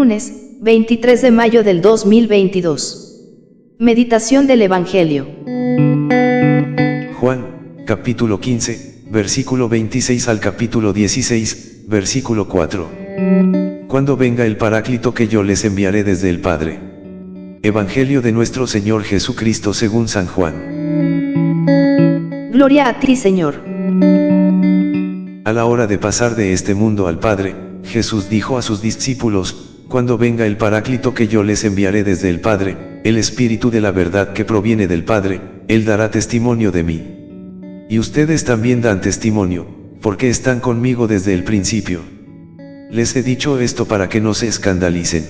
Lunes, 23 de mayo del 2022. Meditación del Evangelio. Juan, capítulo 15, versículo 26 al capítulo 16, versículo 4. Cuando venga el Paráclito que yo les enviaré desde el Padre. Evangelio de nuestro Señor Jesucristo según San Juan. Gloria a ti, Señor. A la hora de pasar de este mundo al Padre, Jesús dijo a sus discípulos: cuando venga el Paráclito que yo les enviaré desde el Padre, el Espíritu de la verdad que proviene del Padre, Él dará testimonio de mí. Y ustedes también dan testimonio, porque están conmigo desde el principio. Les he dicho esto para que no se escandalicen.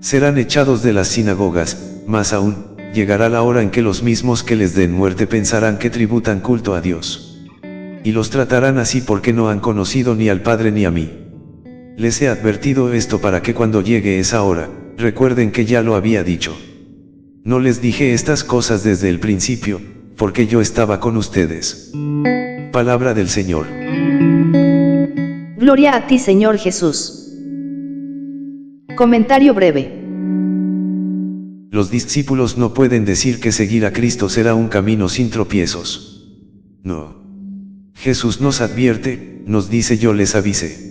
Serán echados de las sinagogas, más aún, llegará la hora en que los mismos que les den muerte pensarán que tributan culto a Dios. Y los tratarán así porque no han conocido ni al Padre ni a mí. Les he advertido esto para que cuando llegue esa hora, recuerden que ya lo había dicho. No les dije estas cosas desde el principio, porque yo estaba con ustedes. Palabra del Señor. Gloria a ti, Señor Jesús. Comentario breve. Los discípulos no pueden decir que seguir a Cristo será un camino sin tropiezos. No. Jesús nos advierte, nos dice: yo les avisé.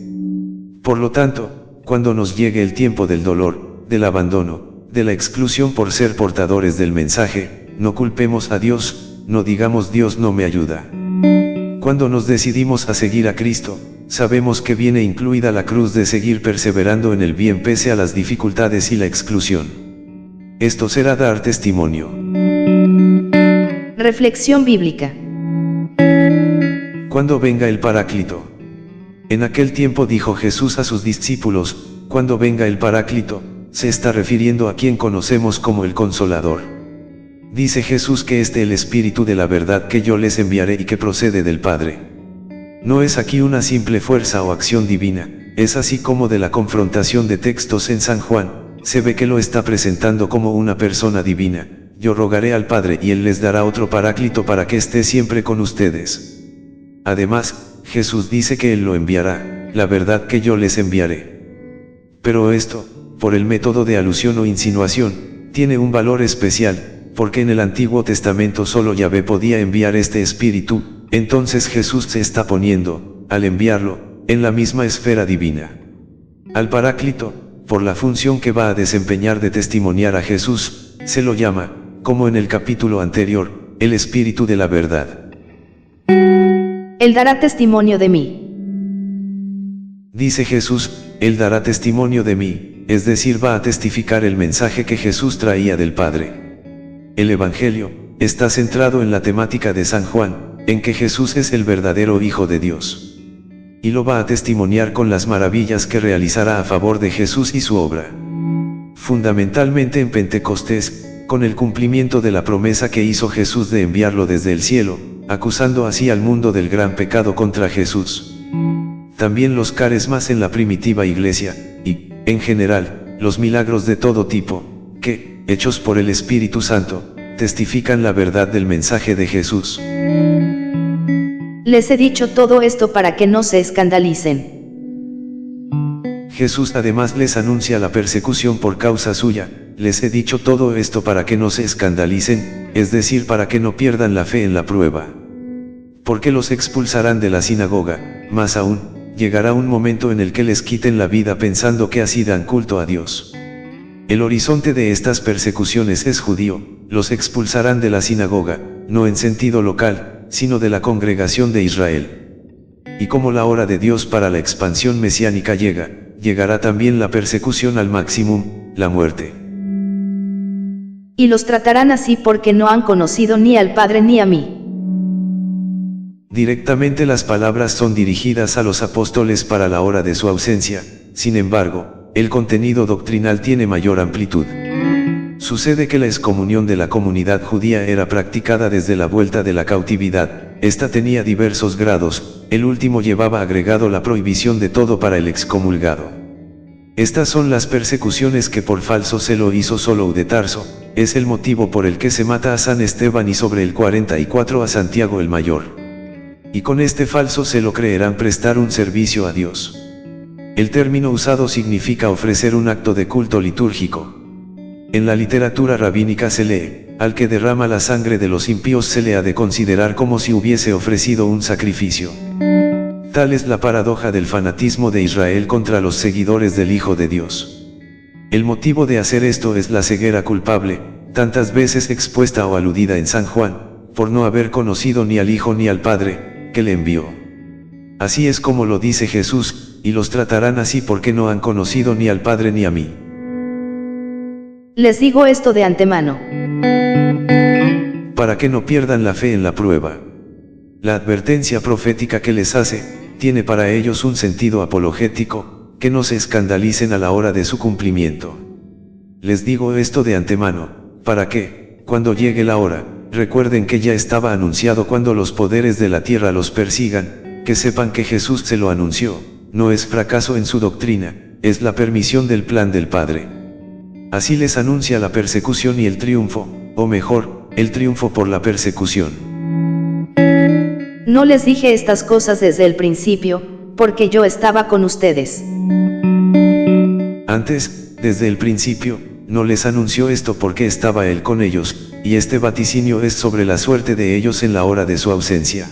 Por lo tanto, cuando nos llegue el tiempo del dolor, del abandono, de la exclusión por ser portadores del mensaje, no culpemos a Dios, no digamos Dios no me ayuda. Cuando nos decidimos a seguir a Cristo, sabemos que viene incluida la cruz de seguir perseverando en el bien pese a las dificultades y la exclusión. Esto será dar testimonio. Reflexión bíblica. Cuando venga el Paráclito. En aquel tiempo dijo Jesús a sus discípulos: cuando venga el Paráclito, se está refiriendo a quien conocemos como el Consolador. Dice Jesús que es el Espíritu de la verdad que yo les enviaré y que procede del Padre. No es aquí una simple fuerza o acción divina, es así como de la confrontación de textos en San Juan, se ve que lo está presentando como una persona divina. Yo rogaré al Padre y Él les dará otro Paráclito para que esté siempre con ustedes. Además, Jesús dice que Él lo enviará, la verdad que yo les enviaré. Pero esto, por el método de alusión o insinuación, tiene un valor especial, porque en el Antiguo Testamento solo Yahvé podía enviar este Espíritu, entonces Jesús se está poniendo, al enviarlo, en la misma esfera divina. Al Paráclito, por la función que va a desempeñar de testimoniar a Jesús, se lo llama, como en el capítulo anterior, el Espíritu de la verdad. Él dará testimonio de mí. Dice Jesús: Él dará testimonio de mí, es decir, va a testificar el mensaje que Jesús traía del Padre. El Evangelio está centrado en la temática de San Juan, en que Jesús es el verdadero Hijo de Dios. Y lo va a testimoniar con las maravillas que realizará a favor de Jesús y su obra. Fundamentalmente en Pentecostés, con el cumplimiento de la promesa que hizo Jesús de enviarlo desde el cielo, acusando así al mundo del gran pecado contra Jesús. También los carismas en la primitiva iglesia, y, en general, los milagros de todo tipo, que, hechos por el Espíritu Santo, testifican la verdad del mensaje de Jesús. Les he dicho todo esto para que no se escandalicen. Jesús además les anuncia la persecución por causa suya: les he dicho todo esto para que no se escandalicen, es decir, para que no pierdan la fe en la prueba. Porque los expulsarán de la sinagoga, más aún, llegará un momento en el que les quiten la vida pensando que así dan culto a Dios. El horizonte de estas persecuciones es judío, los expulsarán de la sinagoga, no en sentido local, sino de la congregación de Israel. Y como la hora de Dios para la expansión mesiánica llega, llegará también la persecución al máximum, la muerte. Y los tratarán así porque no han conocido ni al Padre ni a mí. Directamente las palabras son dirigidas a los apóstoles para la hora de su ausencia, sin embargo, el contenido doctrinal tiene mayor amplitud. Sucede que la excomunión de la comunidad judía era practicada desde la vuelta de la cautividad. Esta tenía diversos grados, el último llevaba agregado la prohibición de todo para el excomulgado. Estas son las persecuciones que por falso celo hizo Solou de Tarso, es el motivo por el que se mata a San Esteban y sobre el 44 a Santiago el Mayor. Y con este falso celo creerán prestar un servicio a Dios. El término usado significa ofrecer un acto de culto litúrgico. En la literatura rabínica se lee, al que derrama la sangre de los impíos se le ha de considerar como si hubiese ofrecido un sacrificio. Tal es la paradoja del fanatismo de Israel contra los seguidores del Hijo de Dios. El motivo de hacer esto es la ceguera culpable, tantas veces expuesta o aludida en San Juan, por no haber conocido ni al Hijo ni al Padre, que le envió. Así es como lo dice Jesús, y los tratarán así porque no han conocido ni al Padre ni a mí. Les digo esto de antemano, para que no pierdan la fe en la prueba. La advertencia profética que les hace, tiene para ellos un sentido apologético, que no se escandalicen a la hora de su cumplimiento. Les digo esto de antemano, para que, cuando llegue la hora, recuerden que ya estaba anunciado cuando los poderes de la tierra los persigan, que sepan que Jesús se lo anunció, no es fracaso en su doctrina, es la permisión del plan del Padre. Así les anuncia la persecución y el triunfo, o mejor, el triunfo por la persecución. no les dije estas cosas desde el principio, porque yo estaba con ustedes. Antes, desde el principio, no les anunció esto porque estaba Él con ellos, y este vaticinio es sobre la suerte de ellos en la hora de su ausencia.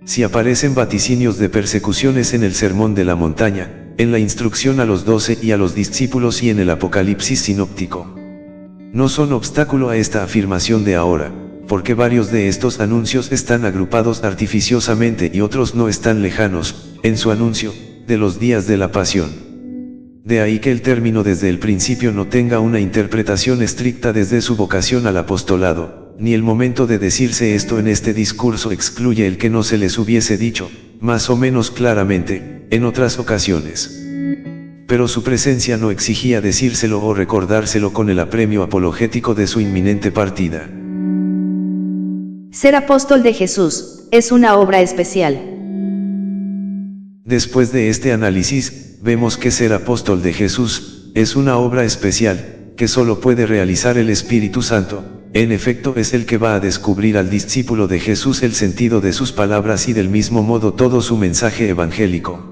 Si aparecen vaticinios de persecuciones en el Sermón de la Montaña, en la instrucción a los 12 y a los discípulos y en el Apocalipsis sinóptico, no son obstáculo a esta afirmación de ahora, porque varios de estos anuncios están agrupados artificiosamente y otros no están lejanos, en su anuncio, de los días de la pasión. De ahí que el término desde el principio no tenga una interpretación estricta desde su vocación al apostolado, ni el momento de decirse esto en este discurso excluye el que no se les hubiese dicho, más o menos claramente, en otras ocasiones. Pero su presencia no exigía decírselo o recordárselo con el apremio apologético de su inminente partida. Ser apóstol de Jesús es una obra especial. Después de este análisis, vemos que ser apóstol de Jesús es una obra especial, que solo puede realizar el Espíritu Santo. En efecto es el que va a descubrir al discípulo de Jesús el sentido de sus palabras y del mismo modo todo su mensaje evangélico.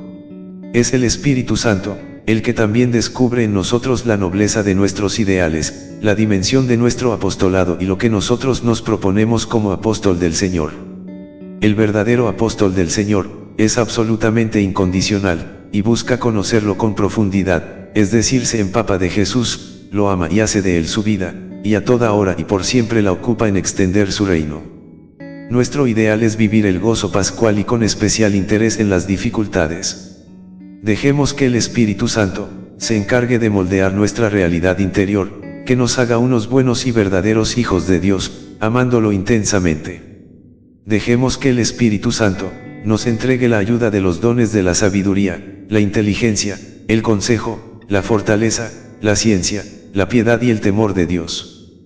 Es el Espíritu Santo, el que también descubre en nosotros la nobleza de nuestros ideales, la dimensión de nuestro apostolado y lo que nosotros nos proponemos como apóstol del Señor. El verdadero apóstol del Señor es absolutamente incondicional, y busca conocerlo con profundidad, es decir, se empapa de Jesús, lo ama y hace de él su vida, y a toda hora y por siempre la ocupa en extender su reino. Nuestro ideal es vivir el gozo pascual y con especial interés en las dificultades. Dejemos que el Espíritu Santo se encargue de moldear nuestra realidad interior, que nos haga unos buenos y verdaderos hijos de Dios, amándolo intensamente. Dejemos que el Espíritu Santo nos entregue la ayuda de los dones de la sabiduría, la inteligencia, el consejo, la fortaleza, la ciencia, la piedad y el temor de Dios.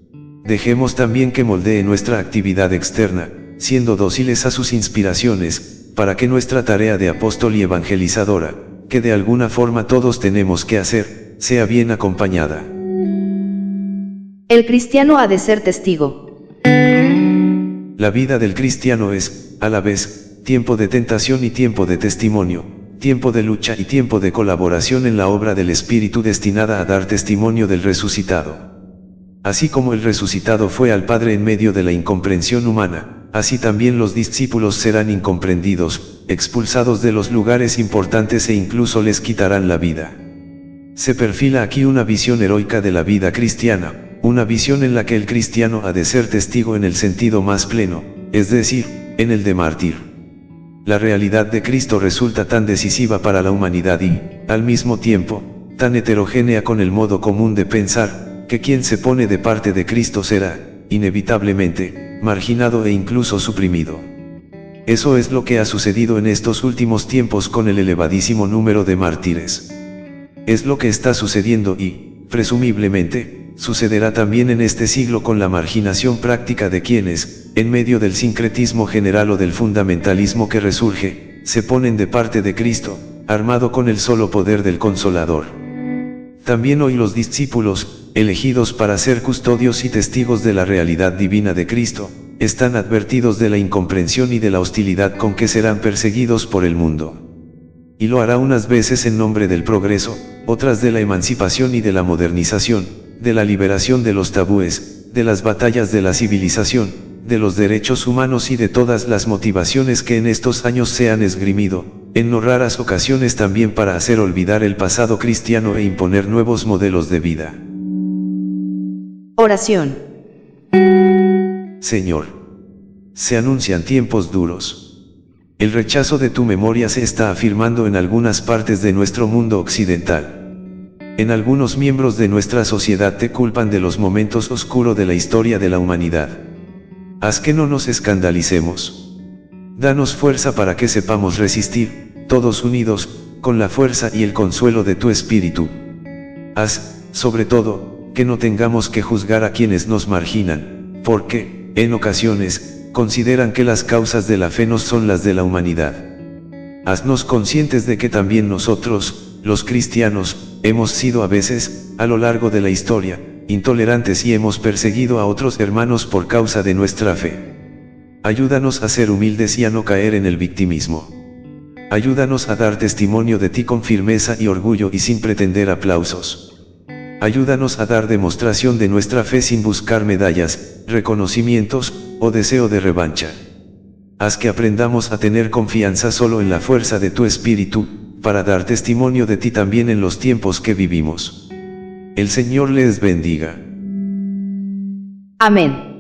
Dejemos también que moldee nuestra actividad externa, siendo dóciles a sus inspiraciones, para que nuestra tarea de apóstol y evangelizadora, que de alguna forma todos tenemos que hacer, sea bien acompañada. El cristiano ha de ser testigo. La vida del cristiano es, a la vez, tiempo de tentación y tiempo de testimonio, tiempo de lucha y tiempo de colaboración en la obra del Espíritu destinada a dar testimonio del resucitado. Así como el resucitado fue al Padre en medio de la incomprensión humana, así también los discípulos serán incomprendidos, expulsados de los lugares importantes e incluso les quitarán la vida. Se perfila aquí una visión heroica de la vida cristiana, una visión en la que el cristiano ha de ser testigo en el sentido más pleno, es decir, en el de mártir. La realidad de Cristo resulta tan decisiva para la humanidad y, al mismo tiempo, tan heterogénea con el modo común de pensar, que quien se pone de parte de Cristo será, inevitablemente, marginado e incluso suprimido. Eso es lo que ha sucedido en estos últimos tiempos con el elevadísimo número de mártires. Es lo que está sucediendo y, presumiblemente, sucederá también en este siglo con la marginación práctica de quienes, en medio del sincretismo general o del fundamentalismo que resurge, se ponen de parte de Cristo, armado con el solo poder del Consolador. También hoy los discípulos, elegidos para ser custodios y testigos de la realidad divina de Cristo, están advertidos de la incomprensión y de la hostilidad con que serán perseguidos por el mundo. Y lo hará unas veces en nombre del progreso, otras de la emancipación y de la modernización, de la liberación de los tabúes, de las batallas de la civilización, de los derechos humanos y de todas las motivaciones que en estos años se han esgrimido, en no raras ocasiones también para hacer olvidar el pasado cristiano e imponer nuevos modelos de vida. Oración. Señor, se anuncian tiempos duros. El rechazo de tu memoria se está afirmando en algunas partes de nuestro mundo occidental. En algunos miembros de nuestra sociedad te culpan de los momentos oscuros de la historia de la humanidad. Haz que no nos escandalicemos. Danos fuerza para que sepamos resistir, todos unidos, con la fuerza y el consuelo de tu espíritu. Haz, sobre todo, que no tengamos que juzgar a quienes nos marginan, porque, en ocasiones, consideran que las causas de la fe no son las de la humanidad. Haznos conscientes de que también nosotros, los cristianos, hemos sido a veces, a lo largo de la historia, intolerantes y hemos perseguido a otros hermanos por causa de nuestra fe. Ayúdanos a ser humildes y a no caer en el victimismo. Ayúdanos a dar testimonio de ti con firmeza y orgullo y sin pretender aplausos. Ayúdanos a dar demostración de nuestra fe sin buscar medallas, reconocimientos, o deseo de revancha. Haz que aprendamos a tener confianza solo en la fuerza de tu espíritu, para dar testimonio de ti también en los tiempos que vivimos. El Señor les bendiga. Amén.